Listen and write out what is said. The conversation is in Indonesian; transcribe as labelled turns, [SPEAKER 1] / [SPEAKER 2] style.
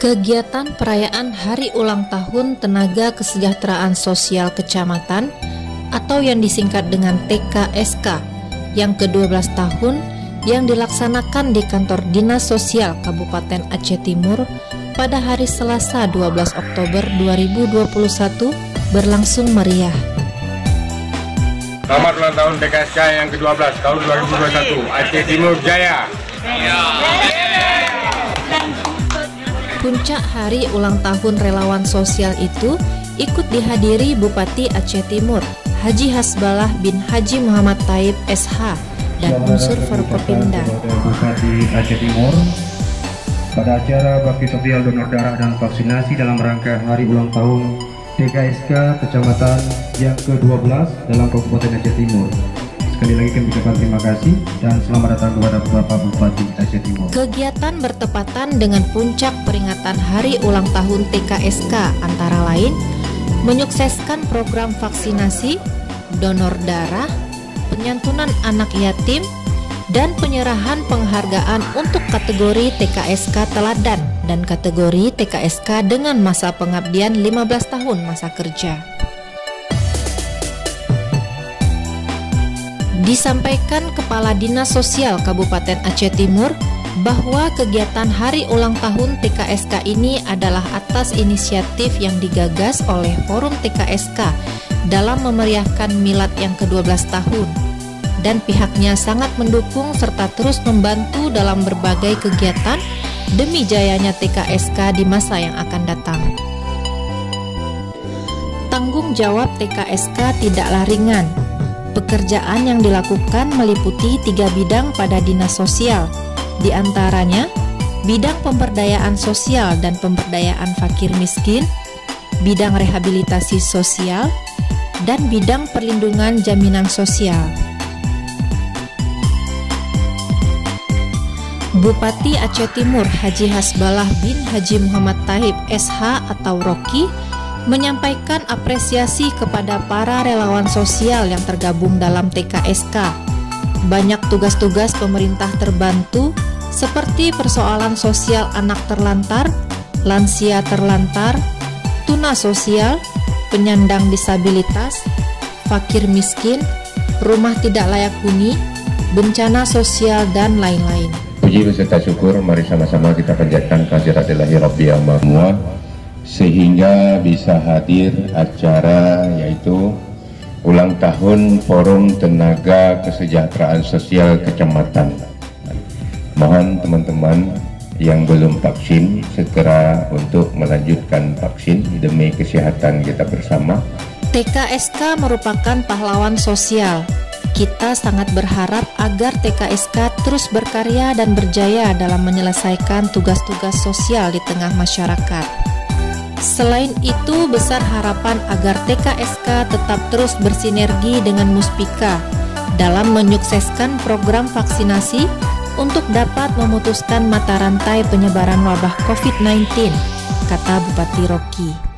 [SPEAKER 1] Kegiatan perayaan Hari Ulang Tahun Tenaga Kesejahteraan Sosial Kecamatan atau yang disingkat dengan TKSK yang ke-12 tahun yang dilaksanakan di kantor Dinas Sosial Kabupaten Aceh Timur pada hari Selasa 12 Oktober 2021 berlangsung meriah.
[SPEAKER 2] Selamat ulang tahun TKSK yang ke-12 tahun 2021 Aceh Timur Jaya.
[SPEAKER 1] Puncak hari ulang tahun relawan sosial itu ikut dihadiri Bupati Aceh Timur Haji Hasbalah bin Haji Muhammad Taib SH dan unsur Forkopimda.
[SPEAKER 3] Bupati Aceh Timur pada acara bakti sosial donor darah dan vaksinasi dalam rangka hari ulang tahun TKSK Kecamatan yang ke-12 dalam Kabupaten Aceh Timur. Sekali lagi kami ucapkan terima kasih dan selamat datang kepada Bapak Bupati Aceh Timur.
[SPEAKER 1] Kegiatan bertepatan dengan puncak peringatan Hari Ulang Tahun TKSK antara lain menyukseskan program vaksinasi, donor darah, penyantunan anak yatim, dan penyerahan penghargaan untuk kategori TKSK teladan dan kategori TKSK dengan masa pengabdian 15 tahun masa kerja. Disampaikan Kepala Dinas Sosial Kabupaten Aceh Timur bahwa kegiatan Hari Ulang Tahun TKSK ini adalah atas inisiatif yang digagas oleh Forum TKSK dalam memeriahkan milad yang ke-12 tahun, dan pihaknya sangat mendukung serta terus membantu dalam berbagai kegiatan demi jayanya TKSK di masa yang akan datang. Tanggung jawab TKSK tidaklah ringan. Pekerjaan yang dilakukan meliputi 3 bidang pada dinas sosial, di antaranya bidang pemberdayaan sosial dan pemberdayaan fakir miskin, bidang rehabilitasi sosial, dan bidang perlindungan jaminan sosial. Bupati Aceh Timur Haji Hasbalah bin Haji Muhammad Taib SH atau Rocky menyampaikan apresiasi kepada para relawan sosial yang tergabung dalam TKSK. Banyak tugas-tugas pemerintah terbantu seperti persoalan sosial anak terlantar, lansia terlantar, tuna sosial, penyandang disabilitas, fakir miskin, rumah tidak layak huni, bencana sosial, dan lain-lain.
[SPEAKER 4] Puji beserta syukur, mari sama-sama kita panjatkan kehadirat Ilahi Rabbi Amma sehingga bisa hadir acara yaitu ulang tahun Forum Tenaga Kesejahteraan Sosial Kecamatan. Mohon teman-teman yang belum vaksin segera untuk melanjutkan vaksin demi kesehatan kita bersama.
[SPEAKER 1] TKSK merupakan pahlawan sosial. Kita sangat berharap agar TKSK terus berkarya dan berjaya dalam menyelesaikan tugas-tugas sosial di tengah masyarakat. Selain itu, besar harapan agar TKSK tetap terus bersinergi dengan Muspika dalam menyukseskan program vaksinasi untuk dapat memutuskan mata rantai penyebaran wabah COVID-19, kata Bupati Rocky.